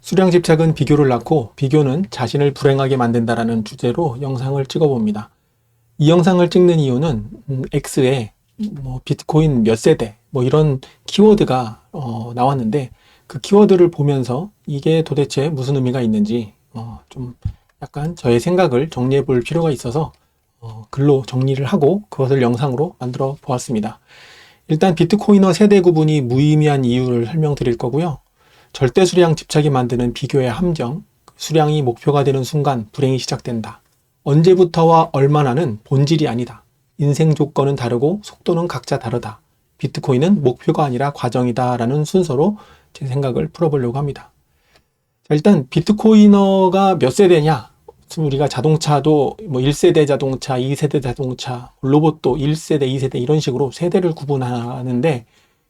수량 집착은 비교를 낳고 비교는 자신을 불행하게 만든다라는 주제로 영상을 찍어봅니다. 이 영상을 찍는 이유는 X에 비트코인 몇 세대 이런 키워드가 나왔는데 그 키워드를 보면서 이게 도대체 무슨 의미가 있는지 좀 약간 저의 생각을 정리해 볼 필요가 있어서 글로 정리를 하고 그것을 영상으로 만들어 보았습니다. 일단 비트코이너 세대 구분이 무의미한 이유를 설명드릴 거고요. 절대 수량 집착이 만드는 비교의 함정, 수량이 목표가 되는 순간 불행이 시작된다. 언제부터와 얼마나는 본질이 아니다. 인생 조건은 다르고 속도는 각자 다르다. 비트코인은 목표가 아니라 과정이다 라는 순서로 제 생각을 풀어보려고 합니다. 자, 일단 비트코이너가 몇 세대냐? 우리가 자동차도 1세대 자동차, 2세대 자동차, 로봇도 1세대, 2세대 이런 식으로 세대를 구분하는데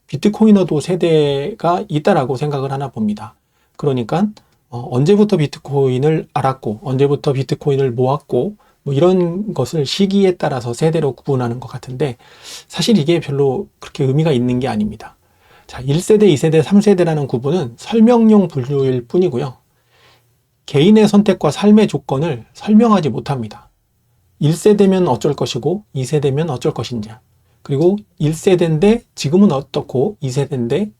비트코이너도 세대가 있다라고 생각을 하나 봅니다. 그러니까 언제부터 비트코인을 알았고 언제부터 비트코인을 모았고 이런 것을 시기에 따라서 세대로 구분하는 것 같은데 사실 이게 별로 그렇게 의미가 있는 게 아닙니다. 자, 1세대, 2세대, 3세대라는 구분은 설명용 분류일 뿐이고요. 개인의 선택과 삶의 조건을 설명하지 못합니다. 1세대면 어쩔 것이고 2세대면 어쩔 것인지, 그리고 1세대인데 지금은 어떻고 2세대인데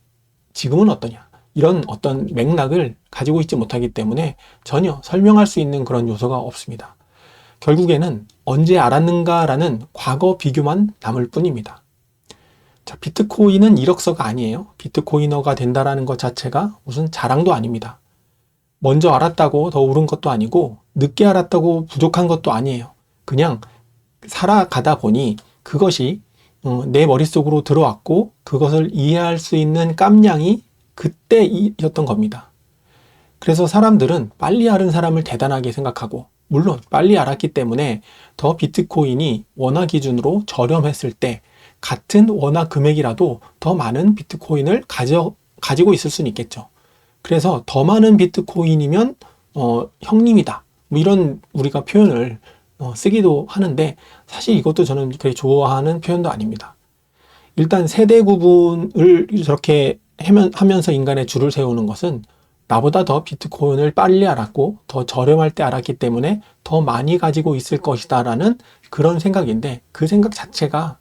지금은 어떠냐, 이런 어떤 맥락을 가지고 있지 못하기 때문에 전혀 설명할 수 있는 그런 요소가 없습니다. 결국에는 언제 알았는가라는 과거 비교만 남을 뿐입니다. 자, 비트코인은 1억서가 아니에요. 비트코이너가 된다라는 것 자체가 무슨 자랑도 아닙니다. 먼저 알았다고 더 옳은 것도 아니고 늦게 알았다고 부족한 것도 아니에요. 그냥 살아가다 보니 그것이 내 머릿속으로 들어왔고 그것을 이해할 수 있는 깜냥이 그때였던 겁니다. 그래서 사람들은 빨리 알은 사람을 대단하게 생각하고, 물론 빨리 알았기 때문에 더 비트코인이 원화 기준으로 저렴했을 때 같은 원화 금액이라도 더 많은 비트코인을 가지고 있을 수는 있겠죠. 그래서 더 많은 비트코인이면 형님이다, 이런 우리가 표현을 쓰기도 하는데 사실 이것도 저는 그렇게 좋아하는 표현도 아닙니다. 일단 세대 구분을 저렇게 하면서 인간의 줄을 세우는 것은 나보다 더 비트코인을 빨리 알았고 더 저렴할 때 알았기 때문에 더 많이 가지고 있을 것이다 라는 그런 생각인데, 그 생각 자체가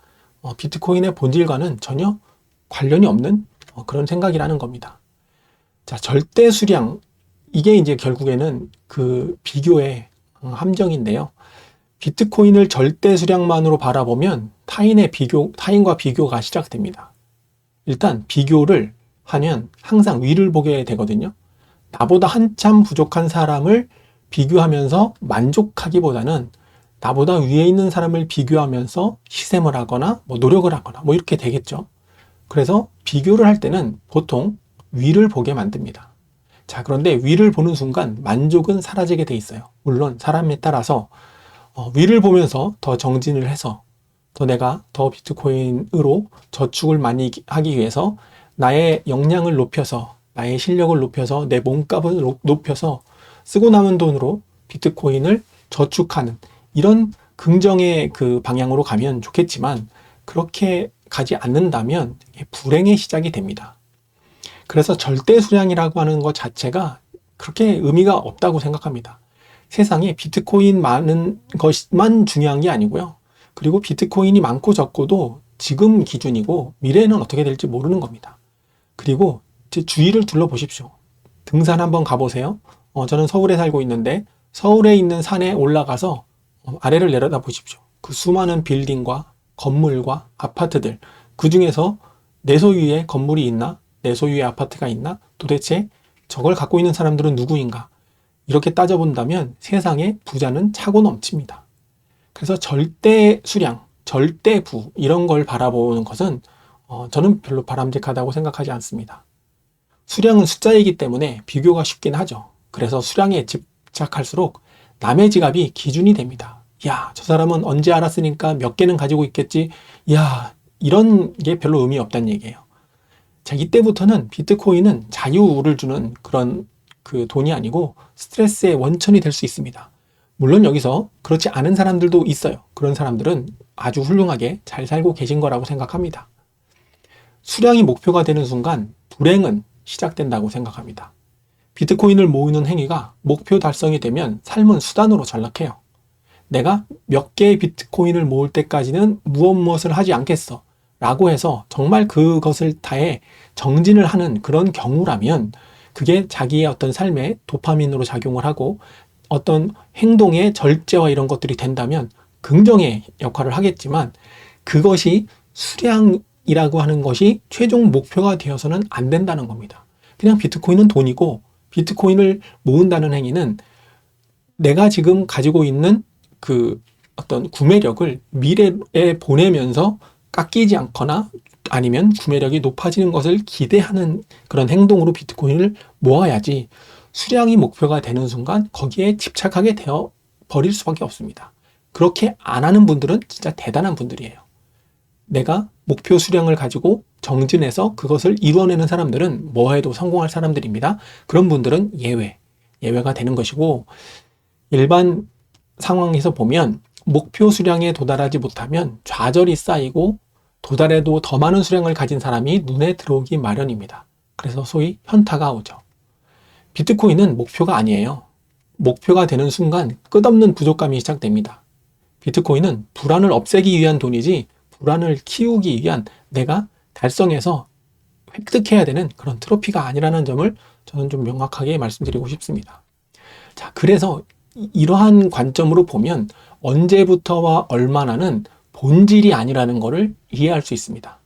비트코인의 본질과는 전혀 관련이 없는 그런 생각이라는 겁니다. 자, 절대 수량, 이게 이제 결국에는 그 비교의 함정인데요. 비트코인을 절대 수량만으로 바라보면 타인과 비교가 시작됩니다. 일단 비교를 하면 항상 위를 보게 되거든요. 나보다 한참 부족한 사람을 비교하면서 만족하기보다는 나보다 위에 있는 사람을 비교하면서 시샘을 하거나 노력을 하거나 이렇게 되겠죠. 그래서 비교를 할 때는 보통 위를 보게 만듭니다. 자, 그런데 위를 보는 순간 만족은 사라지게 돼 있어요. 물론 사람에 따라서 위를 보면서 더 정진을 해서 내가 더 비트코인으로 저축을 많이 하기 위해서 나의 역량을 높여서, 나의 실력을 높여서, 내 몸값을 높여서 쓰고 남은 돈으로 비트코인을 저축하는 이런 긍정의 그 방향으로 가면 좋겠지만, 그렇게 가지 않는다면 불행의 시작이 됩니다. 그래서 절대 수량이라고 하는 것 자체가 그렇게 의미가 없다고 생각합니다. 세상에 비트코인 많은 것만 중요한 게 아니고요. 그리고 비트코인이 많고 적고도 지금 기준이고 미래는 어떻게 될지 모르는 겁니다. 그리고 제 주위를 둘러보십시오. 등산 한번 가보세요. 저는 서울에 살고 있는데 서울에 있는 산에 올라가서 아래를 내려다 보십시오. 그 수많은 빌딩과 건물과 아파트들, 그 중에서 내 소유의 건물이 있나? 내 소유의 아파트가 있나? 도대체 저걸 갖고 있는 사람들은 누구인가? 이렇게 따져본다면 세상에 부자는 차고 넘칩니다. 그래서 절대 수량, 절대 부, 이런 걸 바라보는 것은 저는 별로 바람직하다고 생각하지 않습니다. 수량은 숫자이기 때문에 비교가 쉽긴 하죠. 그래서 수량에 집착할수록 남의 지갑이 기준이 됩니다. 야, 저 사람은 언제 알았으니까 몇 개는 가지고 있겠지. 야, 이런 게 별로 의미 없다는 얘기예요. 자, 이때부터는 비트코인은 자유를 주는 그런 그 돈이 아니고 스트레스의 원천이 될 수 있습니다. 물론 여기서 그렇지 않은 사람들도 있어요. 그런 사람들은 아주 훌륭하게 잘 살고 계신 거라고 생각합니다. 수량이 목표가 되는 순간 불행은 시작된다고 생각합니다. 비트코인을 모으는 행위가 목표 달성이 되면 삶은 수단으로 전락해요. 내가 몇 개의 비트코인을 모을 때까지는 무엇을 하지 않겠어 라고 해서 정말 그것을 다해 정진을 하는 그런 경우라면 그게 자기의 어떤 삶에 도파민으로 작용을 하고 어떤 행동의 절제와 이런 것들이 된다면 긍정의 역할을 하겠지만 그것이 수량이라고 하는 것이 최종 목표가 되어서는 안 된다는 겁니다. 그냥 비트코인은 돈이고 비트코인을 모은다는 행위는 내가 지금 가지고 있는 그 어떤 구매력을 미래에 보내면서 깎이지 않거나 아니면 구매력이 높아지는 것을 기대하는 그런 행동으로 비트코인을 모아야지 수량이 목표가 되는 순간 거기에 집착하게 되어 버릴 수밖에 없습니다. 그렇게 안 하는 분들은 진짜 대단한 분들이에요. 내가 목표 수량을 가지고 정진해서 그것을 이루어내는 사람들은 뭐 해도 성공할 사람들입니다. 그런 분들은 예외가 되는 것이고 일반 상황에서 보면 목표 수량에 도달하지 못하면 좌절이 쌓이고 도달해도 더 많은 수량을 가진 사람이 눈에 들어오기 마련입니다. 그래서 소위 현타가 오죠. 비트코인은 목표가 아니에요. 목표가 되는 순간 끝없는 부족감이 시작됩니다. 비트코인은 불안을 없애기 위한 돈이지 불안을 키우기 위한 내가 달성해서 획득해야 되는 그런 트로피가 아니라는 점을 저는 좀 명확하게 말씀드리고 싶습니다. 자, 그래서 이러한 관점으로 보면 언제부터와 얼마나는 본질이 아니라는 것을 이해할 수 있습니다.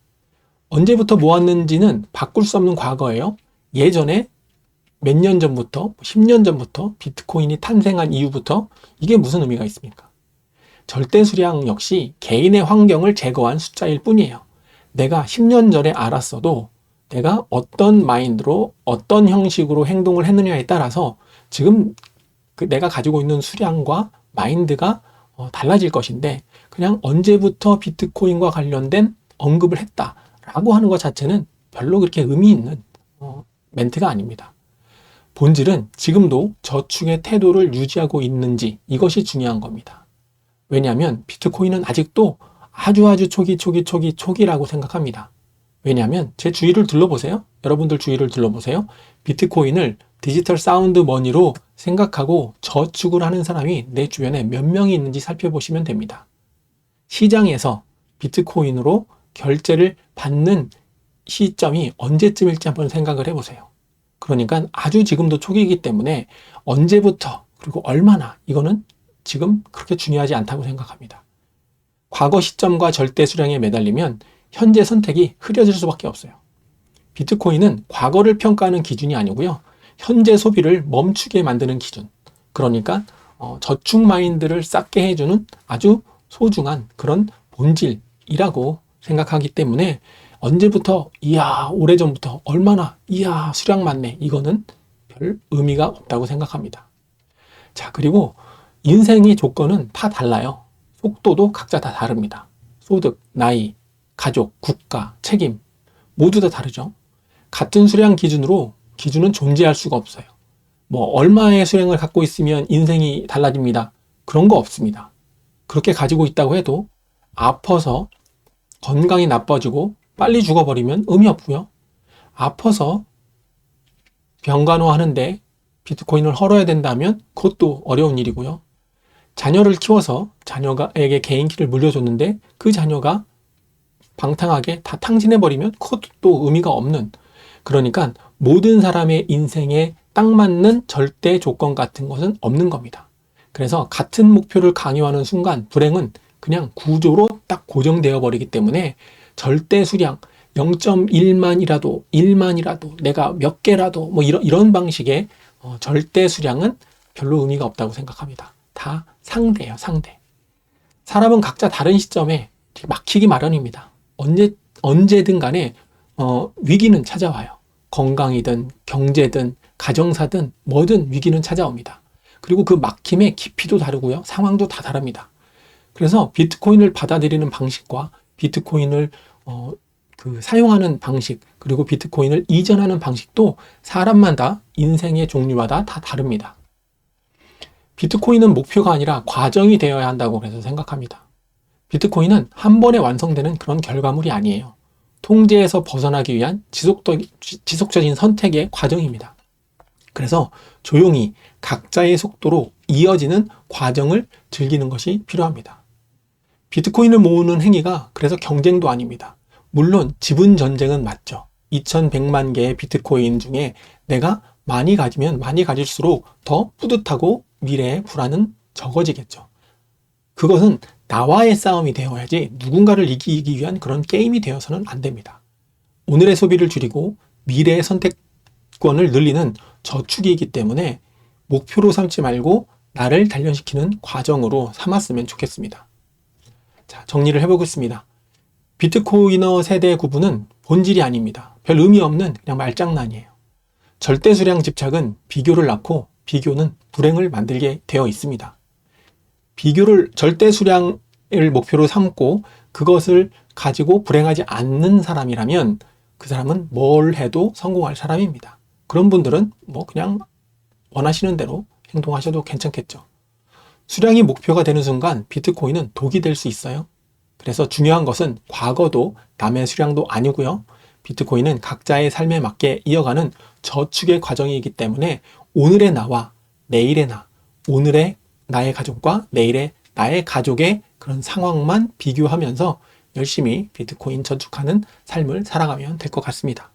언제부터 모았는지는 바꿀 수 없는 과거예요. 예전에 몇 년 전부터, 10년 전부터 비트코인이 탄생한 이후부터 이게 무슨 의미가 있습니까? 절대 수량 역시 개인의 환경을 제거한 숫자일 뿐이에요. 내가 10년 전에 알았어도 내가 어떤 마인드로 어떤 형식으로 행동을 했느냐에 따라서 지금 내가 가지고 있는 수량과 마인드가 달라질 것인데 그냥 언제부터 비트코인과 관련된 언급을 했다라고 하는 것 자체는 별로 그렇게 의미 있는 멘트가 아닙니다. 본질은 지금도 저축의 태도를 유지하고 있는지 이것이 중요한 겁니다. 왜냐하면 비트코인은 아직도 아주 초기라고 생각합니다. 왜냐하면 제 주위를 둘러보세요. 여러분들 주위를 둘러보세요. 비트코인을 디지털 사운드 머니로 생각하고 저축을 하는 사람이 내 주변에 몇 명이 있는지 살펴보시면 됩니다. 시장에서 비트코인으로 결제를 받는 시점이 언제쯤일지 한번 생각을 해보세요. 그러니까 아주 지금도 초기이기 때문에 언제부터 그리고 얼마나 이거는 지금 그렇게 중요하지 않다고 생각합니다. 과거 시점과 절대 수량에 매달리면 현재 선택이 흐려질 수밖에 없어요. 비트코인은 과거를 평가하는 기준이 아니고요. 현재 소비를 멈추게 만드는 기준. 그러니까 저축 마인드를 쌓게 해주는 아주 소중한 그런 본질이라고 생각하기 때문에 언제부터 이야 오래전부터 얼마나 이야 수량 많네 이거는 별 의미가 없다고 생각합니다. 자, 그리고 인생의 조건은 다 달라요. 속도도 각자 다 다릅니다. 소득, 나이, 가족, 국가, 책임 모두 다 다르죠. 같은 수량 기준은 존재할 수가 없어요. 뭐 얼마의 수량을 갖고 있으면 인생이 달라집니다. 그런 거 없습니다. 그렇게 가지고 있다고 해도 아파서 건강이 나빠지고 빨리 죽어버리면 의미 없고요. 아파서 병간호 하는데 비트코인을 헐어야 된다면 그것도 어려운 일이고요. 자녀를 키워서 자녀에게 개인키를 물려줬는데 그 자녀가 방탕하게 다 탕진해버리면 그것도 또 의미가 없는, 그러니까 모든 사람의 인생에 딱 맞는 절대 조건 같은 것은 없는 겁니다. 그래서 같은 목표를 강요하는 순간 불행은 그냥 구조로 딱 고정되어 버리기 때문에 절대 수량 0.1만이라도 1만이라도 내가 몇 개라도 뭐 이런 방식의 절대 수량은 별로 의미가 없다고 생각합니다. 다 상대예요, 상대. 사람은 각자 다른 시점에 막히기 마련입니다. 언제든 간에 위기는 찾아와요. 건강이든 경제든 가정사든 뭐든 위기는 찾아옵니다. 그리고 그 막힘의 깊이도 다르고요. 상황도 다 다릅니다. 그래서 비트코인을 받아들이는 방식과 비트코인을 사용하는 방식, 그리고 비트코인을 이전하는 방식도 사람마다 인생의 종류마다 다 다릅니다. 비트코인은 목표가 아니라 과정이 되어야 한다고 그래서 생각합니다. 비트코인은 한 번에 완성되는 그런 결과물이 아니에요. 통제에서 벗어나기 위한 지속적인 선택의 과정입니다. 그래서 조용히 각자의 속도로 이어지는 과정을 즐기는 것이 필요합니다. 비트코인을 모으는 행위가 그래서 경쟁도 아닙니다. 물론 지분 전쟁은 맞죠. 2100만 개의 비트코인 중에 내가 많이 가지면 많이 가질수록 더 뿌듯하고 미래의 불안은 적어지겠죠. 그것은 나와의 싸움이 되어야지 누군가를 이기기 위한 그런 게임이 되어서는 안 됩니다. 오늘의 소비를 줄이고 미래의 선택권을 늘리는 저축이기 때문에 목표로 삼지 말고 나를 단련시키는 과정으로 삼았으면 좋겠습니다. 자, 정리를 해보겠습니다. 비트코이너 세대 구분은 본질이 아닙니다. 별 의미 없는 그냥 말장난이에요. 절대 수량 집착은 비교를 낳고 비교는 불행을 만들게 되어 있습니다. 비교를 절대 수량을 목표로 삼고 그것을 가지고 불행하지 않는 사람이라면 그 사람은 뭘 해도 성공할 사람입니다. 그런 분들은 뭐 그냥 원하시는 대로 행동하셔도 괜찮겠죠. 수량이 목표가 되는 순간 비트코인은 독이 될 수 있어요. 그래서 중요한 것은 과거도 남의 수량도 아니고요. 비트코인은 각자의 삶에 맞게 이어가는 저축의 과정이기 때문에 오늘의 나와 내일의 나, 오늘의 나의 가족과 내일의 나의 가족의 그런 상황만 비교하면서 열심히 비트코인 저축하는 삶을 살아가면 될 것 같습니다.